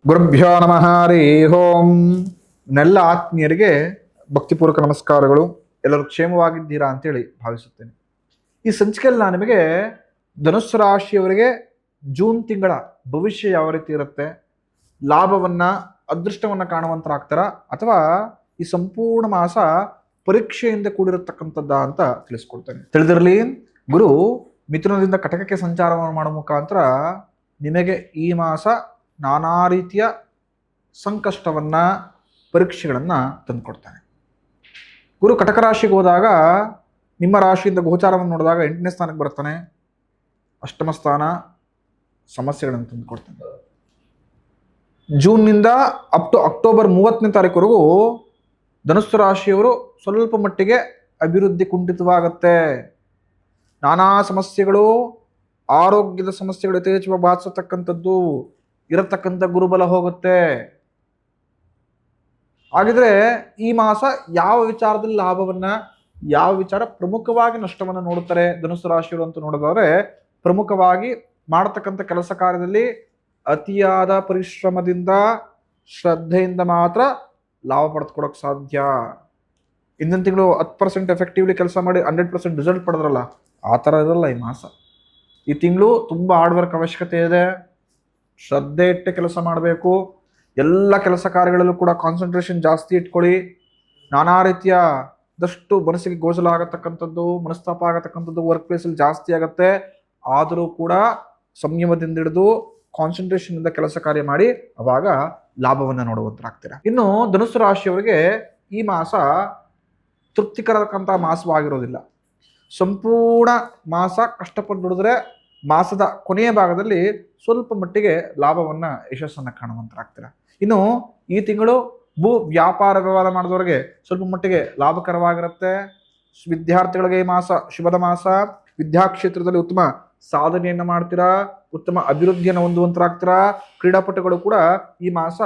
ಗುರುಭ್ಯೋ ನಮಃ ಹರಿ ಓಂ. ನೆಲ್ಲ ಆತ್ಮೀಯರಿಗೆ ಭಕ್ತಿಪೂರ್ವಕ ನಮಸ್ಕಾರಗಳು. ಎಲ್ಲರೂ ಕ್ಷೇಮವಾಗಿದ್ದೀರಾ ಅಂತೇಳಿ ಭಾವಿಸುತ್ತೇನೆ. ಈ ಸಂಚಿಕೆಯಲ್ಲಿ ನಾನು ನಿಮಗೆ ಧನುಸ್ಸು ರಾಶಿಯವರಿಗೆ ಜೂನ್ ತಿಂಗಳ ಭವಿಷ್ಯ ಯಾವ ರೀತಿ ಇರುತ್ತೆ, ಲಾಭವನ್ನ ಅದೃಷ್ಟವನ್ನ ಕಾಣುವಂತರಾಗ್ತಾರ ಅಥವಾ ಈ ಸಂಪೂರ್ಣ ಮಾಸ ಪರೀಕ್ಷೆಯಿಂದ ಕೂಡಿರತಕ್ಕಂಥದ್ದ ಅಂತ ತಿಳಿಸ್ಕೊಡ್ತೇನೆ. ತಿಳಿದಿರಲಿ, ಗುರು ಮಿಥುನದಿಂದ ಕಟಕಕ್ಕೆ ಸಂಚಾರವನ್ನು ಮಾಡುವ ಮುಖಾಂತರ ನಿಮಗೆ ಈ ಮಾಸ ನಾನಾ ರೀತಿಯ ಸಂಕಷ್ಟವನ್ನ ಪರೀಕ್ಷೆಗಳನ್ನ ತಂದುಕೊಡ್ತಾನೆ. ಗುರು ಕಟಕ ರಾಶಿಗೆ ಹೋದಾಗ ನಿಮ್ಮ ರಾಶಿಯಿಂದ ಗೋಚಾರವನ್ನು ನೋಡಿದಾಗ 8ನೇ ಸ್ಥಾನಕ್ಕೆ ಬರ್ತಾನೆ. ಅಷ್ಟಮ ಸ್ಥಾನ ಸಮಸ್ಯೆಗಳನ್ನು ತಂದುಕೊಡ್ತಾನೆ. ಜೂನ್ನಿಂದ ಅಕ್ಟೋಬರ್ 30ನೇ ತಾರೀಕುವರೆಗೂ ಧನುಸ್ಸು ರಾಶಿಯವರು ಸ್ವಲ್ಪ ಮಟ್ಟಿಗೆ ಅಭಿವೃದ್ಧಿ ಕುಂಠಿತವಾಗುತ್ತೆ. ನಾನಾ ಸಮಸ್ಯೆಗಳು, ಆರೋಗ್ಯದ ಸಮಸ್ಯೆಗಳು ಯಥೇಚ್ಛವಾಗಿ ಬಾಧಿಸತಕ್ಕಂಥದ್ದು ಇರತಕ್ಕಂಥ ಗುರುಬಲ ಹೋಗುತ್ತೆ. ಹಾಗಿದ್ರೆ ಈ ಮಾಸ ಯಾವ ವಿಚಾರದಲ್ಲಿ ಲಾಭವನ್ನ, ಯಾವ ವಿಚಾರ ಪ್ರಮುಖವಾಗಿ ನಷ್ಟವನ್ನು ನೋಡುತ್ತಾರೆ ಧನುಸ್ಸು ರಾಶಿಯವರು ಅಂತ ನೋಡಿದವರೆ, ಪ್ರಮುಖವಾಗಿ ಮಾಡತಕ್ಕಂಥ ಕೆಲಸ ಕಾರ್ಯದಲ್ಲಿ ಅತಿಯಾದ ಪರಿಶ್ರಮದಿಂದ ಶ್ರದ್ಧೆಯಿಂದ ಮಾತ್ರ ಲಾಭ ಪಡೆದುಕೊಡೋಕೆ ಸಾಧ್ಯ. ಹಿಂದಿನ ತಿಂಗಳು 10% ಎಫೆಕ್ಟಿವ್ಲಿ ಕೆಲಸ ಮಾಡಿ 100% ರಿಸಲ್ಟ್ ಪಡೆದ್ರಲ್ಲ, ಆ ಥರ ಇರಲ್ಲ ಈ ಮಾಸ. ಈ ತಿಂಗಳು ತುಂಬ ಹಾರ್ಡ್ ವರ್ಕ್ ಅವಶ್ಯಕತೆ ಇದೆ. ಶ್ರದ್ಧೆ ಇಟ್ಟೆ ಕೆಲಸ ಮಾಡಬೇಕು. ಎಲ್ಲ ಕೆಲಸ ಕಾರ್ಯಗಳಲ್ಲೂ ಕೂಡ ಕಾನ್ಸಂಟ್ರೇಷನ್ ಜಾಸ್ತಿ ಇಟ್ಕೊಳ್ಳಿ. ನಾನಾ ರೀತಿಯದಷ್ಟು ಮನಸ್ಸಿಗೆ ಗೋಚರ ಆಗತಕ್ಕಂಥದ್ದು, ಮನಸ್ತಾಪ ಆಗತಕ್ಕಂಥದ್ದು ವರ್ಕ್ ಪ್ಲೇಸಲ್ಲಿ ಜಾಸ್ತಿ ಆಗುತ್ತೆ. ಆದರೂ ಕೂಡ ಸಂಯಮದಿಂದ ಹಿಡಿದು ಕಾನ್ಸಂಟ್ರೇಷನ್ ಇಂದ ಕೆಲಸ ಕಾರ್ಯ ಮಾಡಿ ಅವಾಗ ಲಾಭವನ್ನು ನೋಡುವಂತರಾಗ್ತೀರ. ಇನ್ನು ಧನುಸ್ಸು ರಾಶಿಯವರಿಗೆ ಈ ಮಾಸ ತೃಪ್ತಿಕರಕ್ಕಂಥ ಮಾಸವಾಗಿರೋದಿಲ್ಲ. ಸಂಪೂರ್ಣ ಮಾಸ ಕಷ್ಟಪಟ್ಟು ದುಡಿದ್ರೆ ಮಾಸದ ಕೊನೆಯ ಭಾಗದಲ್ಲಿ ಸ್ವಲ್ಪ ಮಟ್ಟಿಗೆ ಲಾಭವನ್ನ, ಯಶಸ್ಸನ್ನು ಕಾಣುವಂತರಾಗ್ತೀರ. ಇನ್ನು ಈ ತಿಂಗಳು ಭೂ ವ್ಯಾಪಾರ ವ್ಯವಹಾರ ಮಾಡಿದವರಿಗೆ ಸ್ವಲ್ಪ ಮಟ್ಟಿಗೆ ಲಾಭಕರವಾಗಿರುತ್ತೆ. ವಿದ್ಯಾರ್ಥಿಗಳಿಗೆ ಈ ಮಾಸ ಶುಭದ ಮಾಸ. ವಿದ್ಯಾಕ್ಷೇತ್ರದಲ್ಲಿ ಉತ್ತಮ ಸಾಧನೆಯನ್ನು ಮಾಡ್ತೀರಾ, ಉತ್ತಮ ಅಭಿವೃದ್ಧಿಯನ್ನು ಹೊಂದುವಂತರಾಗ್ತೀರಾ. ಕ್ರೀಡಾಪಟುಗಳು ಕೂಡ ಈ ಮಾಸ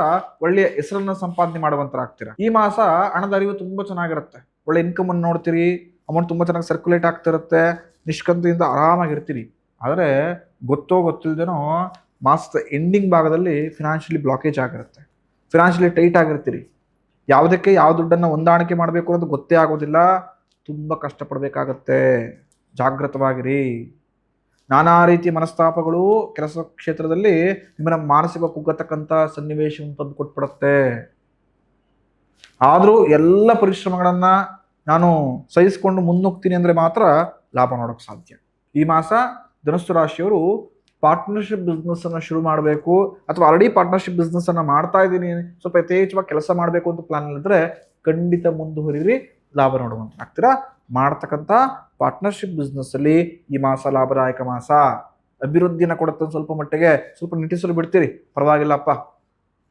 ಒಳ್ಳೆಯ ಹೆಸರನ್ನು ಸಂಪಾದನೆ ಮಾಡುವಂತರಾಗ್ತೀರಾ. ಈ ಮಾಸ ಹಣದ ಅರಿವು ತುಂಬಾ ಚೆನ್ನಾಗಿರುತ್ತೆ. ಒಳ್ಳೆ ಇನ್ಕಮ್ ಅನ್ನು ನೋಡ್ತೀರಿ. ಅಮೌಂಟ್ ತುಂಬಾ ಚೆನ್ನಾಗಿ ಸರ್ಕ್ಯುಲೇಟ್ ಆಗ್ತಿರುತ್ತೆ. ನಿಷ್ಕಂತೆಯಿಂದ ಆರಾಮಾಗಿರ್ತೀರಿ. ಆದರೆ ಗೊತ್ತಿಲ್ಲದೇನೋ ಮಾಸದ ಎಂಡಿಂಗ್ ಭಾಗದಲ್ಲಿ ಫಿನಾನ್ಷಿಯಲಿ ಬ್ಲಾಕೇಜ್ ಆಗಿರುತ್ತೆ. ಫಿನಾನ್ಷಿಯಲಿ ಟೈಟ್ ಆಗಿರ್ತೀರಿ. ಯಾವುದಕ್ಕೆ ಯಾವ ದುಡ್ಡನ್ನು ಹೊಂದಾಣಿಕೆ ಮಾಡಬೇಕು ಅನ್ನೋದು ಗೊತ್ತೇ ಆಗೋದಿಲ್ಲ. ತುಂಬ ಕಷ್ಟಪಡಬೇಕಾಗತ್ತೆ. ಜಾಗೃತವಾಗಿರಿ. ನಾನಾ ರೀತಿಯ ಮನಸ್ತಾಪಗಳು ಕೆಲಸ ಕ್ಷೇತ್ರದಲ್ಲಿ ನಿಮ್ಮನ್ನ ಮಾನಸಿಕ ಕುಗ್ಗತಕ್ಕಂಥ ಸನ್ನಿವೇಶವನ್ನು ತಂದು ಕೊಟ್ಬಿಡುತ್ತೆ. ಆದರೂ ಎಲ್ಲ ಪರಿಶ್ರಮಗಳನ್ನ ನಾನು ಸಹಿಸಿಕೊಂಡು ಮುನ್ನುಗ್ತೀನಿ ಅಂದರೆ ಮಾತ್ರ ಲಾಭ ನೋಡೋಕೆ ಸಾಧ್ಯ. ಈ ಮಾಸ ಧನುಸ್ಸು ರಾಶಿಯವರು ಪಾರ್ಟ್ನರ್ಶಿಪ್ ಬಿಸ್ನೆಸ್ ಅನ್ನ ಶುರು ಮಾಡಬೇಕು ಅಥವಾ ಆಲ್ರೆಡಿ ಪಾರ್ಟ್ನರ್ಶಿಪ್ ಬಿಸ್ನೆಸ್ ಅನ್ನ ಮಾಡ್ತಾ ಇದ್ದೀನಿ, ಸ್ವಲ್ಪ ಯಥೇಚ್ಛವಾಗಿ ಕೆಲಸ ಮಾಡಬೇಕು ಅಂತ ಪ್ಲಾನ್ ಇದ್ರೆ ಖಂಡಿತ ಮುಂದುವರಿರಿ, ಲಾಭ ನೋಡುವಂತಾಗ್ತೀರ. ಮಾಡ್ತಕ್ಕಂಥ ಪಾರ್ಟ್ನರ್ಶಿಪ್ ಬಿಸ್ನೆಸ್ ಅಲ್ಲಿ ಈ ಮಾಸ ಲಾಭದಾಯಕ ಮಾಸ. ಅಭಿವೃದ್ಧಿನ ಕೊಡುತ್ತೆ. ಸ್ವಲ್ಪ ಮಟ್ಟಿಗೆ ಸ್ವಲ್ಪ ನಿಟ್ಟಿಸಲು ಬಿಡ್ತೀರಿ, ಪರವಾಗಿಲ್ಲಪ್ಪ,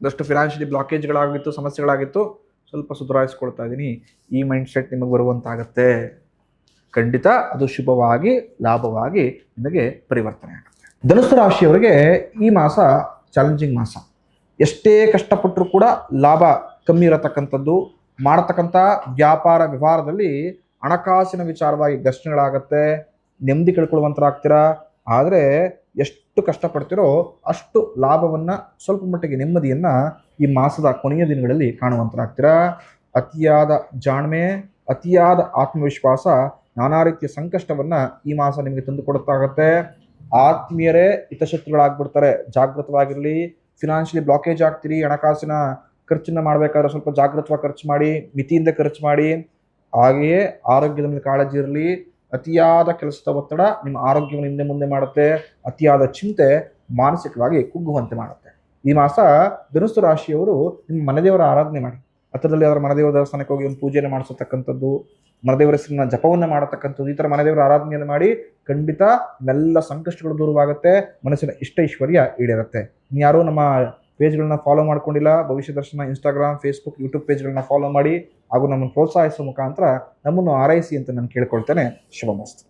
ಒಂದಷ್ಟು ಫಿನಾನ್ಷಿಯಲಿ ಬ್ಲಾಕೇಜ್ಗಳಾಗಿತ್ತು, ಸಮಸ್ಯೆಗಳಾಗಿತ್ತು, ಸ್ವಲ್ಪ ಸುಧಾರಿಸ್ಕೊಳ್ತಾ ಇದ್ದೀನಿ, ಈ ಮೈಂಡ್ ಸೆಟ್ ನಿಮಗೆ ಬರುವಂತಾಗತ್ತೆ. ಖಂಡಿತ ಅದು ಶುಭವಾಗಿ ಲಾಭವಾಗಿ ನಿಮಗೆ ಪರಿವರ್ತನೆ ಆಗುತ್ತೆ. ಧನುಸ್ಸು ರಾಶಿಯವರಿಗೆ ಈ ಮಾಸ ಚಾಲೆಂಜಿಂಗ್ ಮಾಸ. ಎಷ್ಟೇ ಕಷ್ಟಪಟ್ಟರೂ ಕೂಡ ಲಾಭ ಕಮ್ಮಿ ಇರತಕ್ಕಂಥದ್ದು. ಮಾಡತಕ್ಕಂಥ ವ್ಯಾಪಾರ ವ್ಯವಹಾರದಲ್ಲಿ ಹಣಕಾಸಿನ ವಿಚಾರವಾಗಿ ಘರ್ಷಣೆಗಳಾಗತ್ತೆ. ನೆಮ್ಮದಿ ಕಳ್ಕೊಳ್ಳುವಂತರಾಗ್ತೀರ. ಆದರೆ ಎಷ್ಟು ಕಷ್ಟಪಡ್ತಿರೋ ಅಷ್ಟು ಲಾಭವನ್ನ, ಸ್ವಲ್ಪ ಮಟ್ಟಿಗೆ ನೆಮ್ಮದಿಯನ್ನ ಈ ಮಾಸದ ಕೊನೆಯ ದಿನಗಳಲ್ಲಿ ಕಾಣುವಂತರಾಗ್ತೀರ. ಅತಿಯಾದ ಜಾಣ್ಮೆ, ಅತಿಯಾದ ಆತ್ಮವಿಶ್ವಾಸ, ನಾನಾ ರೀತಿಯ ಸಂಕಷ್ಟವನ್ನ ಈ ಮಾಸ ನಿಮಗೆ ತಂದು ಕೊಡುತ್ತಾಗತ್ತೆ. ಆತ್ಮೀಯರೇ ಹಿತಶತ್ರುಗಳಾಗ್ಬಿಡ್ತಾರೆ. ಜಾಗೃತವಾಗಿರಲಿ. Financially blockage ಆಗ್ತೀರಿ. ಹಣಕಾಸಿನ ಖರ್ಚನ್ನ ಮಾಡಬೇಕಾದ್ರೆ ಸ್ವಲ್ಪ ಜಾಗೃತವಾಗಿ ಖರ್ಚು ಮಾಡಿ, ಮಿತಿಯಿಂದ ಖರ್ಚು ಮಾಡಿ. ಹಾಗೆಯೇ ಆರೋಗ್ಯದ ಮೇಲೆ ಕಾಳಜಿ ಇರಲಿ. ಅತಿಯಾದ ಕೆಲಸದ ಒತ್ತಡ ನಿಮ್ಮ ಆರೋಗ್ಯವನ್ನು ಹಿಂದೆ ಮುಂದೆ ಮಾಡುತ್ತೆ. ಅತಿಯಾದ ಚಿಂತೆ ಮಾನಸಿಕವಾಗಿ ಕುಗ್ಗುವಂತೆ ಮಾಡುತ್ತೆ. ಈ ಮಾಸ ಧನುಸ್ಸು ರಾಶಿಯವರು ನಿಮ್ಮ ಮನೆದೇವರ ಆರಾಧನೆ ಮಾಡಿ. ಹತ್ತಿರದಲ್ಲಿ ಅವರ ಮನೆದೇವರ ದೇವಸ್ಥಾನಕ್ಕೆ ಹೋಗಿ ಒಂದು ಪೂಜೆಯನ್ನು ಮಾಡಿಸತಕ್ಕಂಥದ್ದು, ಮನೆದೇವರ ಹೆಸರನ್ನ ಜಪವನ್ನು ಮಾಡತಕ್ಕಂಥದ್ದು, ಈ ಥರ ಮನೆದೇವರ ಆರಾಧನೆಯನ್ನು ಮಾಡಿ ಖಂಡಿತ ಎಲ್ಲ ಸಂಕಷ್ಟಗಳು ದೂರವಾಗುತ್ತೆ. ಮನಸ್ಸಿನ ಇಷ್ಟ ಐಶ್ವರ್ಯ ಈಡೇರುತ್ತೆ. ಯಾರು ನಮ್ಮ ಪೇಜ್ಗಳನ್ನ ಫಾಲೋ ಮಾಡ್ಕೊಂಡಿಲ್ಲ, ಭವಿಷ್ಯ ದರ್ಶನ ಇನ್ಸ್ಟಾಗ್ರಾಮ್, ಫೇಸ್ಬುಕ್, ಯೂಟ್ಯೂಬ್ ಪೇಜ್ಗಳನ್ನ ಫಾಲೋ ಮಾಡಿ ಹಾಗೂ ನಮ್ಮನ್ನು ಪ್ರೋತ್ಸಾಹಿಸುವ ಮುಖಾಂತರ ನಮ್ಮನ್ನು ಆರೈಸಿ ಅಂತ ನಾನು ಕೇಳ್ಕೊಳ್ತೇನೆ. ಶುಭಮಸ್ತು.